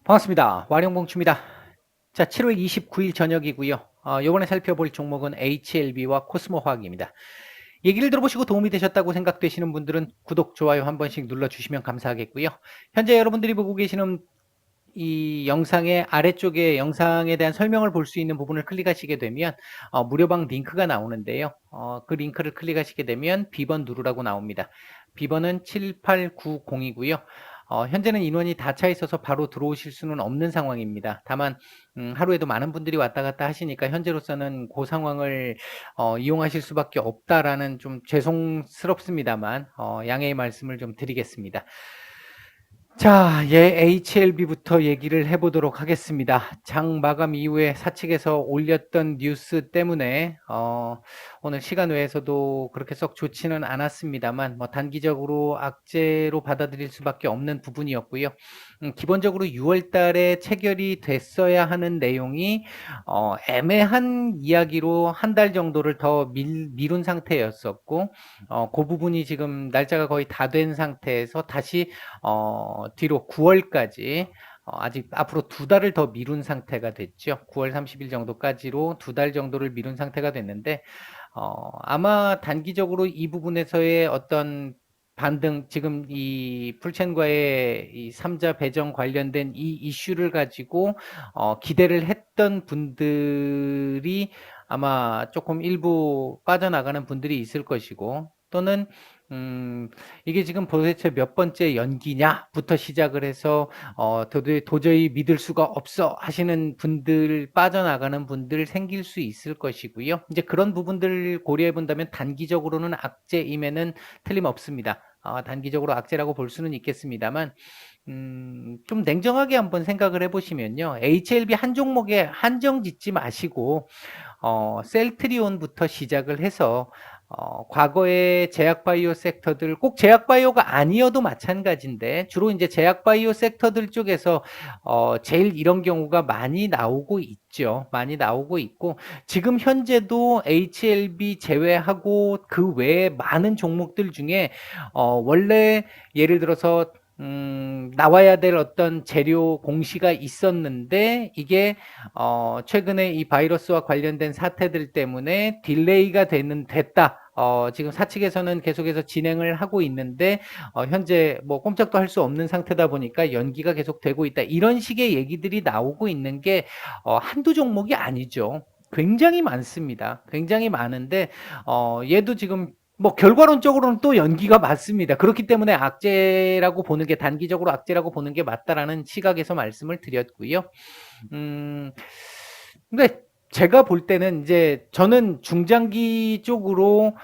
반갑습니다. 와룡봉추입니다. 자, 7월 29일 저녁이고요. 요번에 살펴볼 종목은 HLB와 코스모화학입니다. 얘기를 들어보시고 도움이 되셨다고 생각되시는 분들은 구독, 좋아요 한 번씩 눌러주시면 감사하겠고요. 현재 여러분들이 보고 계시는 이 영상의 아래쪽에 영상에 대한 설명을 볼 수 있는 부분을 클릭하시게 되면 무료방 링크가 나오는데요. 그 링크를 클릭하시게 되면 B번 누르라고 나옵니다. B번은 7890이고요. 현재는 인원이 다 차 있어서 바로 들어오실 수는 없는 상황입니다. 다만 하루에도 많은 분들이 왔다 갔다 하시니까 현재로서는 그 상황을 이용하실 수밖에 없다라는 좀 죄송스럽습니다만 양해의 말씀을 좀 드리겠습니다. 자, HLB부터 얘기를 해보도록 하겠습니다. 장 마감 이후에 사측에서 올렸던 뉴스 때문에 오늘 시간 외에서도 그렇게 썩 좋지는 않았습니다만 단기적으로 악재로 받아들일 수밖에 없는 부분이었고요. 기본적으로 6월 달에 체결이 됐어야 하는 내용이 애매한 이야기로 한 달 정도를 더 미룬 상태였었고 그 부분이 지금 날짜가 거의 다 된 상태에서 다시 뒤로 9월까지 아직 앞으로 2달을 더 미룬 상태가 됐죠. 9월 30일 정도까지로 2달 정도를 미룬 상태가 됐는데 아마 단기적으로 이 부분에서의 어떤 반등, 지금 이 풀첸과의 이 3자 배정 관련된 이 이슈를 가지고 기대를 했던 분들이 아마 조금 일부 빠져나가는 분들이 있을 것이고, 또는 이게 지금 도대체 몇 번째 연기냐부터 시작을 해서 도저히 믿을 수가 없어 하시는 분들, 빠져나가는 분들 생길 수 있을 것이고요. 이제 그런 부분들 고려해 본다면 단기적으로는 악재임에는 틀림없습니다. 단기적으로 악재라고 볼 수는 있겠습니다만 좀 냉정하게 한번 생각을 해보시면요. HLB 한 종목에 한정 짓지 마시고 셀트리온부터 시작을 해서 과거의 제약바이오 섹터들, 꼭 제약바이오가 아니어도 마찬가지인데 주로 이제 제약바이오 섹터들 쪽에서 제일 이런 경우가 많이 나오고 있죠. 많이 나오고 있고, 지금 현재도 HLB 제외하고 그 외에 많은 종목들 중에 원래 예를 들어서 나와야 될 어떤 재료 공시가 있었는데 이게 최근에 이 바이러스와 관련된 사태들 때문에 딜레이가 됐다. 지금 사측에서는 계속해서 진행을 하고 있는데 현재 뭐 꼼짝도 할 수 없는 상태다 보니까 연기가 계속 되고 있다. 이런 식의 얘기들이 나오고 있는 게 한두 종목이 아니죠. 굉장히 많습니다. 굉장히 많은데 얘도 지금 뭐 결과론적으로는 또 연기가 맞습니다. 그렇기 때문에 악재라고 보는 게, 단기적으로 악재라고 보는 게 맞다라는 시각에서 말씀을 드렸고요. 근데 제가 볼 때는 이제 저는 중장기 쪽으로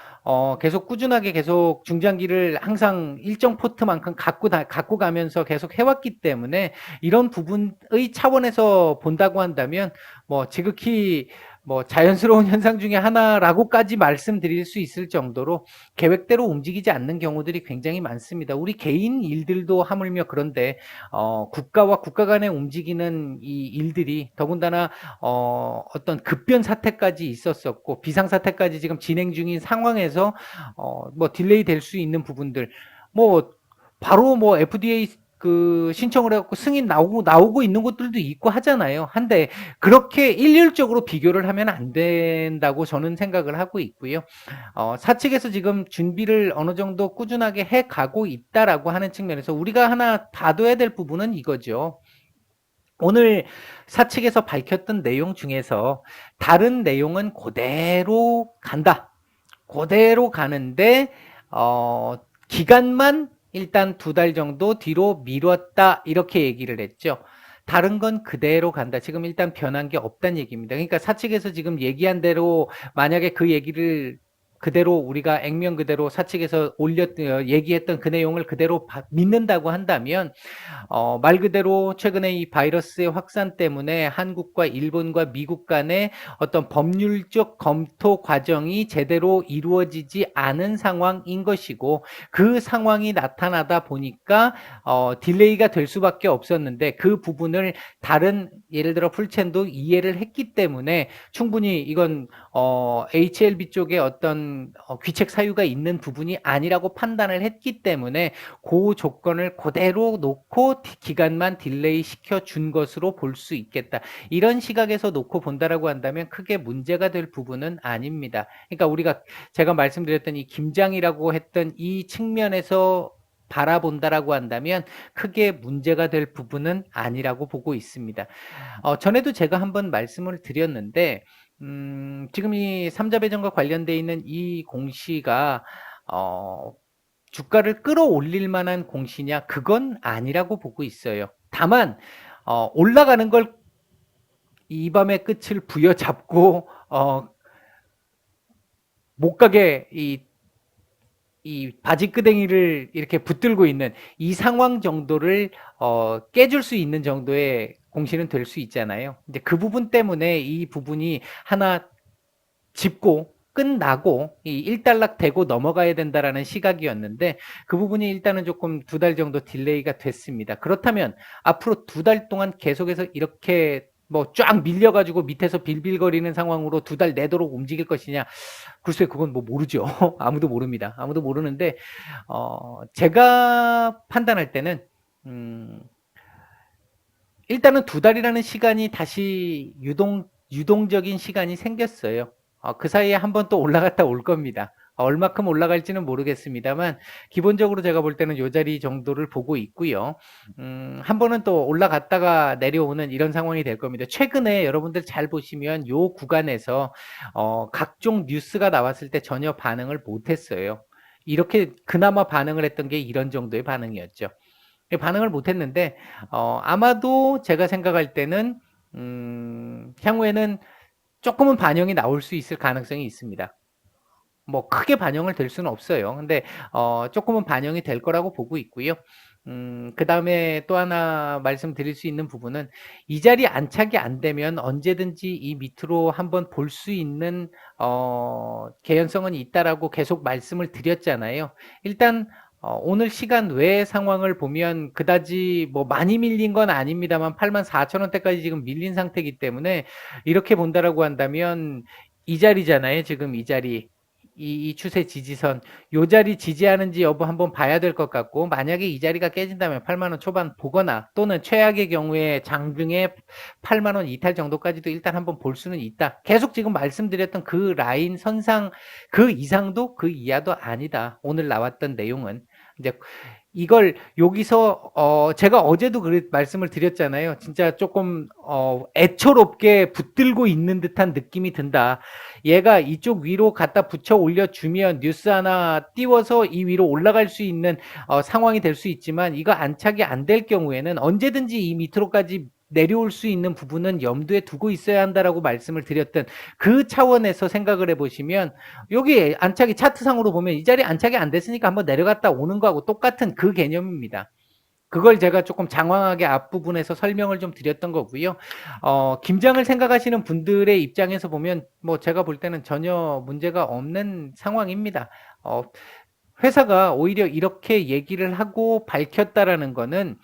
계속 꾸준하게 계속 중장기를 항상 일정 포트만큼 갖고 가면서 계속 해왔기 때문에 이런 부분의 차원에서 본다고 한다면 뭐 지극히 뭐 자연스러운 현상 중에 하나라고까지 말씀드릴 수 있을 정도로 계획대로 움직이지 않는 경우들이 굉장히 많습니다. 우리 개인 일들도 하물며 그런데 국가와 국가 간에 움직이는 이 일들이 더군다나 어떤 급변 사태까지 있었었고 비상사태까지 지금 진행 중인 상황에서 뭐 딜레이 될 수 있는 부분들, 뭐 바로 뭐 FDA 그 신청을 해갖고 승인 나오고 있는 것들도 있고 하잖아요. 한데 그렇게 일률적으로 비교를 하면 안 된다고 저는 생각을 하고 있고요. 사측에서 지금 준비를 어느 정도 꾸준하게 해 가고 있다라고 하는 측면에서 우리가 하나 봐둬야 될 부분은 이거죠. 오늘 사측에서 밝혔던 내용 중에서 다른 내용은 그대로 간다. 그대로 가는데 기간만 일단 2달 정도 뒤로 미뤘다, 이렇게 얘기를 했죠. 다른 건 그대로 간다. 지금 일단 변한 게 없다는 얘기입니다. 그러니까 사측에서 지금 얘기한 대로 만약에 그 얘기를 그대로 우리가 액면 그대로 사측에서 얘기했던 그 내용을 그대로 믿는다고 한다면 말 그대로 최근에 이 바이러스의 확산 때문에 한국과 일본과 미국 간의 어떤 법률적 검토 과정이 제대로 이루어지지 않은 상황인 것이고, 그 상황이 나타나다 보니까 딜레이가 될 수밖에 없었는데 그 부분을 다른 예를 들어 풀첸도 이해를 했기 때문에 충분히 이건 HLB 쪽의 어떤 어떤 귀책 사유가 있는 부분이 아니라고 판단을 했기 때문에 그 조건을 그대로 놓고 기간만 딜레이 시켜준 것으로 볼 수 있겠다. 이런 시각에서 놓고 본다라고 한다면 크게 문제가 될 부분은 아닙니다. 그러니까 제가 말씀드렸던 이 김장이라고 했던 이 측면에서 바라본다라고 한다면 크게 문제가 될 부분은 아니라고 보고 있습니다. 전에도 제가 한번 말씀을 드렸는데 지금 이 삼자배전과 관련돼 있는 이 공시가 주가를 끌어올릴 만한 공시냐? 그건 아니라고 보고 있어요. 다만 올라가는 걸 이 밤의 끝을 부여잡고 못 가게 이 바지끄댕이를 이렇게 붙들고 있는 이 상황 정도를 깨줄 수 있는 정도의 공시는 될 수 있잖아요. 이제 그 부분 때문에 이 부분이 하나 짚고 끝나고 이 일단락 되고 넘어가야 된다라는 시각이었는데 그 부분이 일단은 조금 2달 정도 딜레이가 됐습니다. 그렇다면 앞으로 2달 동안 계속해서 이렇게 뭐 쫙 밀려가지고 밑에서 빌빌거리는 상황으로 2달 내도록 움직일 것이냐? 글쎄 그건 뭐 모르죠. 아무도 모릅니다. 아무도 모르는데 제가 판단할 때는 일단은 2달이라는 시간이 다시 유동적인 시간이 생겼어요. 그 사이에 한번 또 올라갔다 올 겁니다. 얼마큼 올라갈지는 모르겠습니다만 기본적으로 제가 볼 때는 요 자리 정도를 보고 있고요. 한 번은 또 올라갔다가 내려오는 이런 상황이 될 겁니다. 최근에 여러분들 잘 보시면 요 구간에서 각종 뉴스가 나왔을 때 전혀 반응을 못했어요. 이렇게 그나마 반응을 했던 게 이런 정도의 반응이었죠. 반응을 못했는데 아마도 제가 생각할 때는 향후에는 조금은 반영이 나올 수 있을 가능성이 있습니다. 뭐 크게 반영을 될 수는 없어요. 근데 조금은 반영이 될 거라고 보고 있고요. 그 다음에 또 하나 말씀드릴 수 있는 부분은 이 자리 안착이 안 되면 언제든지 이 밑으로 한번 볼 수 있는 개연성은 있다라고 계속 말씀을 드렸잖아요. 일단 오늘 시간 외의 상황을 보면 그다지 뭐 많이 밀린 건 아닙니다만 84,000원대까지 지금 밀린 상태이기 때문에 이렇게 본다라고 한다면 이 자리잖아요. 지금 이 자리. 이 추세 지지선 요 자리 지지하는지 여부 한번 봐야 될 것 같고 만약에 이 자리가 깨진다면 8만원 초반 보거나 또는 최악의 경우에 장중에 8만원 이탈 정도까지도 일단 한번 볼 수는 있다. 계속 지금 말씀드렸던 그 라인 선상 그 이상도 그 이하도 아니다. 오늘 나왔던 내용은 이제 이걸 여기서 제가 어제도 말씀을 드렸잖아요. 진짜 조금 애처롭게 붙들고 있는 듯한 느낌이 든다. 얘가 이쪽 위로 갖다 붙여 올려주면 뉴스 하나 띄워서 이 위로 올라갈 수 있는 상황이 될 수 있지만 이거 안착이 안 될 경우에는 언제든지 이 밑으로까지 내려올 수 있는 부분은 염두에 두고 있어야 한다라고 말씀을 드렸던 그 차원에서 생각을 해보시면 여기 안착이 차트상으로 보면 이 자리 안착이 안 됐으니까 한번 내려갔다 오는 거하고 똑같은 그 개념입니다. 그걸 제가 조금 장황하게 앞부분에서 설명을 좀 드렸던 거고요. 김장을 생각하시는 분들의 입장에서 보면 뭐 제가 볼 때는 전혀 문제가 없는 상황입니다. 회사가 오히려 이렇게 얘기를 하고 밝혔다라는 거는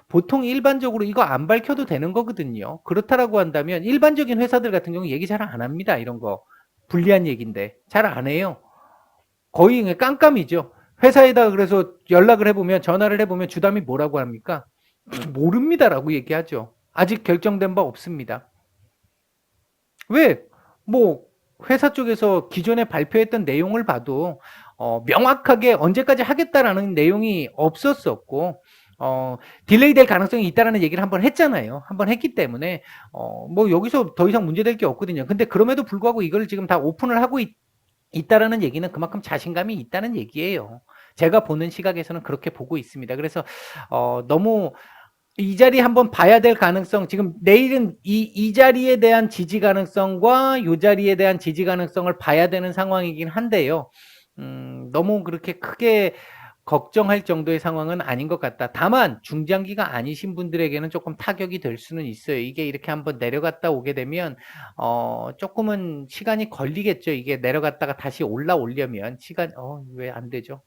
보통 일반적으로 이거 안 밝혀도 되는 거거든요. 그렇다라고 한다면 일반적인 회사들 같은 경우 얘기 잘 안 합니다. 이런 거. 불리한 얘기인데 잘 안 해요. 거의 그냥 깜깜이죠. 회사에다가 그래서 연락을 해보면 전화를 해보면 주담이 뭐라고 합니까? 모릅니다라고 얘기하죠. 아직 결정된 바 없습니다. 왜? 뭐 회사 쪽에서 기존에 발표했던 내용을 봐도 명확하게 언제까지 하겠다라는 내용이 없었었고 딜레이 될 가능성이 있다라는 얘기를 한번 했잖아요. 한번 했기 때문에 뭐 여기서 더 이상 문제될 게 없거든요. 근데 그럼에도 불구하고 이걸 지금 다 오픈을 하고 있다라는 얘기는 그만큼 자신감이 있다는 얘기예요. 제가 보는 시각에서는 그렇게 보고 있습니다. 그래서 너무 이 자리 한번 봐야 될 가능성, 지금 내일은 이 자리에 대한 지지 가능성과 이 자리에 대한 지지 가능성을 봐야 되는 상황이긴 한데요. 너무 그렇게 크게 걱정할 정도의 상황은 아닌 것 같다. 다만 중장기가 아니신 분들에게는 조금 타격이 될 수는 있어요. 이게 이렇게 한번 내려갔다 오게 되면 조금은 시간이 걸리겠죠. 이게 내려갔다가 다시 올라오려면 시간 왜 안 되죠?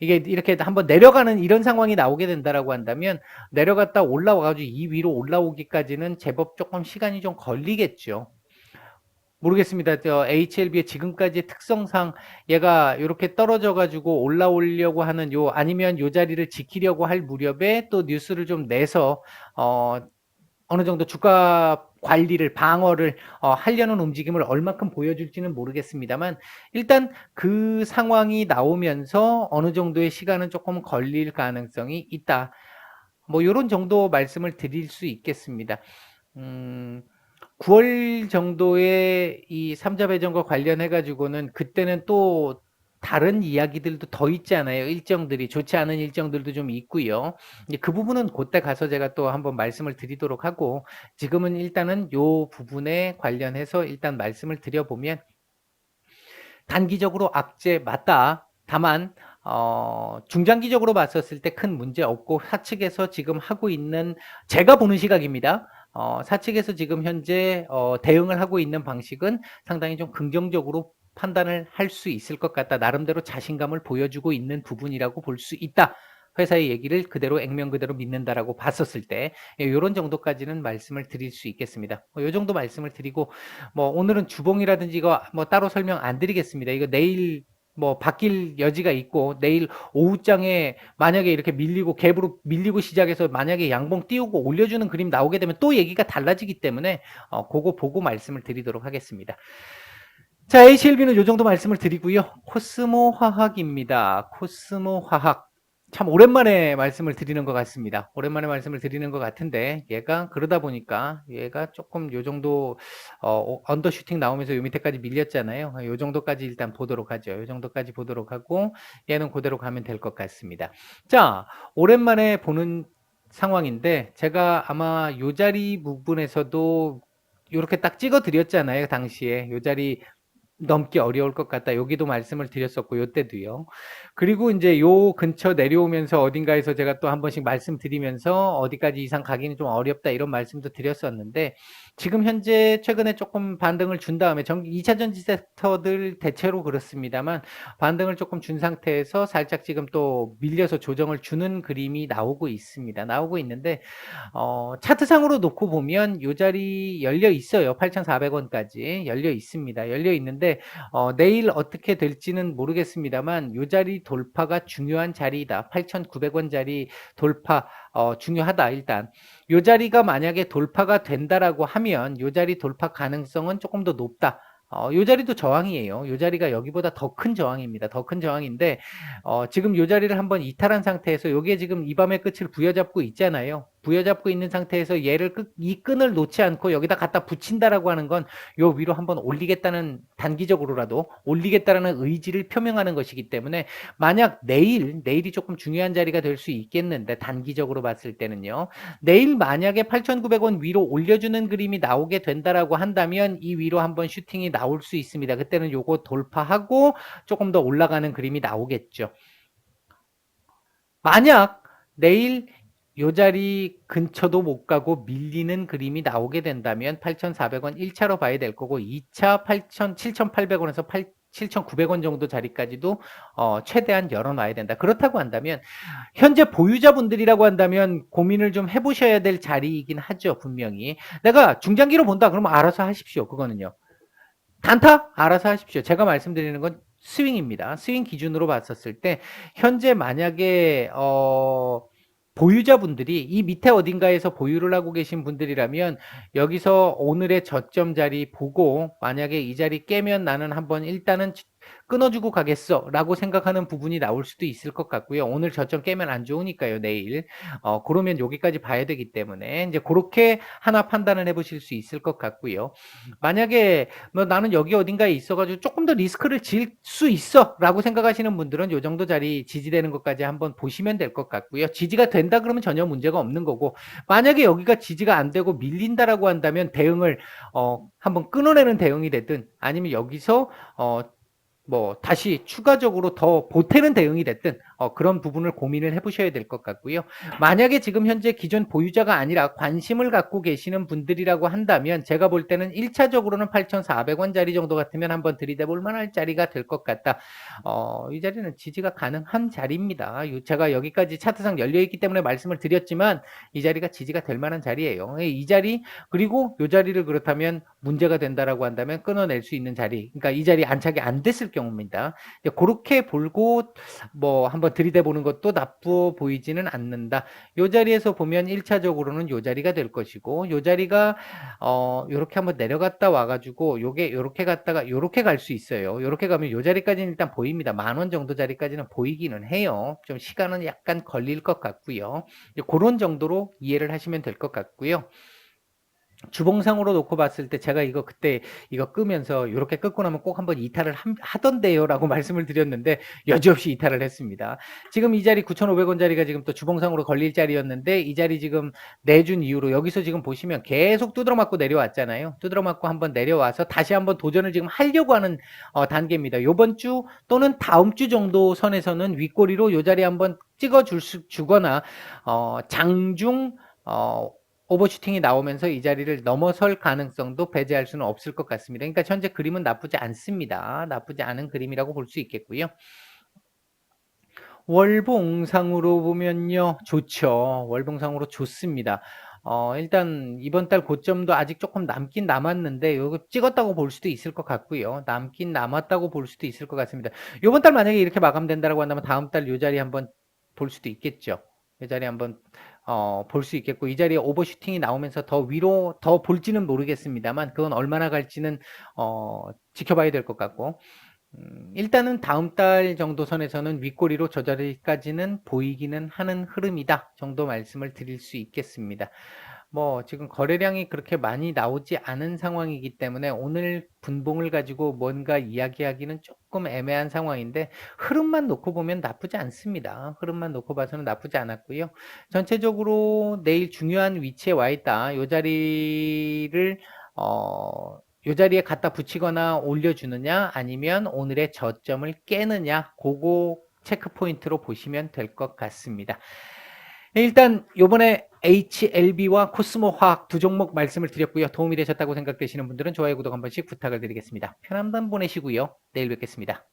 이게 이렇게 한번 내려가는 이런 상황이 나오게 된다라고 한다면 내려갔다 올라와가지고 이 위로 올라오기까지는 제법 조금 시간이 좀 걸리겠죠. 모르겠습니다. HLB의 지금까지의 특성상 얘가 이렇게 떨어져 가지고 올라오려고 하는 아니면 요 자리를 지키려고 할 무렵에 또 뉴스를 좀 내서 어느 정도 주가 관리를 방어를 하려는 움직임을 얼마큼 보여줄지는 모르겠습니다만 일단 그 상황이 나오면서 어느 정도의 시간은 조금 걸릴 가능성이 있다. 뭐 요런 정도 말씀을 드릴 수 있겠습니다. 9월 정도에 이 삼자 배정과 관련해 가지고는 그때는 또 다른 이야기들도 더 있잖아요. 일정들이 좋지 않은 일정들도 좀 있고요. 이제 그 부분은 그때 가서 제가 또 한번 말씀을 드리도록 하고 지금은 일단은 요 부분에 관련해서 일단 말씀을 드려보면 단기적으로 악재 맞다. 다만 중장기적으로 봤었을 때 큰 문제 없고 사측에서 지금 하고 있는 제가 보는 시각입니다. 사측에서 지금 현재 대응을 하고 있는 방식은 상당히 좀 긍정적으로 판단을 할 수 있을 것 같다. 나름대로 자신감을 보여주고 있는 부분이라고 볼 수 있다. 회사의 얘기를 그대로 액면 그대로 믿는다라고 봤었을 때 이런 정도까지는 말씀을 드릴 수 있겠습니다. 이 정도 말씀을 드리고 뭐 오늘은 주봉이라든지 이거 뭐 따로 설명 안 드리겠습니다. 이거 내일 뭐 바뀔 여지가 있고 내일 오후장에 만약에 이렇게 밀리고 갭으로 밀리고 시작해서 만약에 양봉 띄우고 올려주는 그림 나오게 되면 또 얘기가 달라지기 때문에 그거 보고 말씀을 드리도록 하겠습니다. 자, HLB는 이 정도 말씀을 드리고요. 코스모 화학입니다. 코스모 화학. 참 오랜만에 말씀을 드리는 것 같습니다. 오랜만에 말씀을 드리는 것 같은데 얘가 그러다 보니까 얘가 조금 요 정도 언더슈팅 나오면서 요 밑에까지 밀렸잖아요. 요 정도까지 일단 보도록 하죠. 요 정도까지 보도록 하고 얘는 그대로 가면 될 것 같습니다. 자, 오랜만에 보는 상황인데 제가 아마 요 자리 부분에서도 이렇게 딱 찍어 드렸잖아요. 당시에 요 자리 넘기 어려울 것 같다. 여기도 말씀을 드렸었고, 요때도요. 그리고 이제 요 근처 내려오면서 어딘가에서 제가 또 한 번씩 말씀드리면서 어디까지 이상 가기는 좀 어렵다 이런 말씀도 드렸었는데 지금 현재 최근에 조금 반등을 준 다음에 2차 전지 섹터들 대체로 그렇습니다만 반등을 조금 준 상태에서 살짝 지금 또 밀려서 조정을 주는 그림이 나오고 있습니다. 나오고 있는데 차트상으로 놓고 보면 요 자리 열려 있어요. 8,400원까지 열려 있습니다. 열려 있는데 내일 어떻게 될지는 모르겠습니다만 요 자리 돌파가 중요한 자리이다. 8,900원 자리 돌파 중요하다. 일단 요 자리가 만약에 돌파가 된다라고 하면 요 자리 돌파 가능성은 조금 더 높다. 요 자리도 저항이에요. 요 자리가 여기보다 더 큰 저항입니다. 더 큰 저항인데 지금 요 자리를 한번 이탈한 상태에서 요게 지금 이 밤의 끝을 부여잡고 있잖아요. 부여잡고 있는 상태에서 얘를 이 끈을 놓지 않고 여기다 갖다 붙인다라고 하는 건 요 위로 한번 올리겠다는 단기적으로라도 올리겠다라는 의지를 표명하는 것이기 때문에 만약 내일이 조금 중요한 자리가 될 수 있겠는데 단기적으로 봤을 때는요. 내일 만약에 8,900원 위로 올려주는 그림이 나오게 된다라고 한다면 이 위로 한번 슈팅이 나올 수 있습니다. 그때는 요거 돌파하고 조금 더 올라가는 그림이 나오겠죠. 만약 내일 요 자리 근처도 못 가고 밀리는 그림이 나오게 된다면 8,400원 1차로 봐야 될 거고 2차 7,800원에서 7,900원 정도 자리까지도 최대한 열어놔야 된다. 그렇다고 한다면 현재 보유자분들이라고 한다면 고민을 좀 해보셔야 될 자리이긴 하죠. 분명히. 내가 중장기로 본다 그러면 알아서 하십시오. 그거는요. 단타? 알아서 하십시오. 제가 말씀드리는 건 스윙입니다. 스윙 기준으로 봤었을 때 현재 만약에 보유자분들이 이 밑에 어딘가에서 보유를 하고 계신 분들이라면 여기서 오늘의 저점 자리 보고 만약에 이 자리 깨면 나는 한번 일단은 끊어주고 가겠어 라고 생각하는 부분이 나올 수도 있을 것 같고요. 오늘 저점 깨면 안 좋으니까요. 내일 그러면 여기까지 봐야 되기 때문에 이제 그렇게 하나 판단을 해보실 수 있을 것 같고요. 만약에 뭐 나는 여기 어딘가에 있어가지고 조금 더 리스크를 질 수 있어 라고 생각하시는 분들은 요 정도 자리 지지되는 것까지 한번 보시면 될 것 같고요. 지지가 된다 그러면 전혀 문제가 없는 거고 만약에 여기가 지지가 안 되고 밀린다라고 한다면 대응을 한번 끊어내는 대응이 되든 아니면 여기서 뭐 다시 추가적으로 더 보태는 대응이 됐든 그런 부분을 고민을 해보셔야 될 것 같고요. 만약에 지금 현재 기존 보유자가 아니라 관심을 갖고 계시는 분들이라고 한다면 제가 볼 때는 1차적으로는 8,400원짜리 정도 같으면 한번 들이대볼 만할 자리가 될 것 같다. 이 자리는 지지가 가능한 자리입니다. 제가 여기까지 차트상 열려있기 때문에 말씀을 드렸지만 이 자리가 지지가 될 만한 자리예요. 이 자리 그리고 이 자리를 그렇다면 문제가 된다라고 한다면 끊어낼 수 있는 자리, 그러니까 이 자리 안착이 안 됐을 경우입니다. 그렇게 볼고 뭐 한번 들이대보는 것도 나쁘 보이지는 않는다. 이 자리에서 보면 1차적으로는 이 자리가 될 것이고 이 자리가 요렇게 한번 내려갔다 와가지고 요게 요렇게 갔다가 요렇게 갈 수 있어요. 요렇게 가면 요 자리까지는 일단 보입니다. 10,000원 정도 자리까지는 보이기는 해요. 좀 시간은 약간 걸릴 것 같고요. 그런 정도로 이해를 하시면 될 것 같고요. 주봉상으로 놓고 봤을 때 제가 이거 그때 이거 끄면서 이렇게 끄고 나면 꼭 한번 이탈을 하던데요 라고 말씀을 드렸는데 여지없이 이탈을 했습니다. 지금 이 자리 9,500원짜리가 지금 또 주봉상으로 걸릴 자리였는데 이 자리 지금 내준 이후로 여기서 지금 보시면 계속 두드러 맞고 내려왔잖아요. 두드러 맞고 한번 내려와서 다시 한번 도전을 지금 하려고 하는 단계입니다. 요번 주 또는 다음 주 정도 선에서는 윗꼬리로 이 자리에 한번 찍어 주거나 장중 오버슈팅이 나오면서 이 자리를 넘어설 가능성도 배제할 수는 없을 것 같습니다. 그러니까 현재 그림은 나쁘지 않습니다. 나쁘지 않은 그림이라고 볼 수 있겠고요. 월봉상으로 보면요. 좋죠. 월봉상으로 좋습니다. 일단 이번 달 고점도 아직 조금 남긴 남았는데 이거 찍었다고 볼 수도 있을 것 같고요. 남긴 남았다고 볼 수도 있을 것 같습니다. 이번 달 만약에 이렇게 마감된다고 한다면 다음 달 이 자리 한번 볼 수도 있겠죠. 이 자리 한번 볼 수 있겠고 이 자리에 오버슈팅이 나오면서 더 위로 더 볼지는 모르겠습니다만 그건 얼마나 갈지는 지켜봐야 될 것 같고 일단은 다음 달 정도 선에서는 윗꼬리로 저 자리까지는 보이기는 하는 흐름이다 정도 말씀을 드릴 수 있겠습니다. 뭐 지금 거래량이 그렇게 많이 나오지 않은 상황이기 때문에 오늘 분봉을 가지고 뭔가 이야기하기는 조금 애매한 상황인데 흐름만 놓고 보면 나쁘지 않습니다. 흐름만 놓고 봐서는 나쁘지 않았고요. 전체적으로 내일 중요한 위치에 와 있다. 이 자리를 이 자리에 갖다 붙이거나 올려주느냐 아니면 오늘의 저점을 깨느냐 그거 체크 포인트로 보시면 될 것 같습니다. 일단 요번에 HLB와 코스모화학 두 종목 말씀을 드렸고요. 도움이 되셨다고 생각되시는 분들은 좋아요, 구독 한 번씩 부탁을 드리겠습니다. 편한 밤 보내시고요. 내일 뵙겠습니다.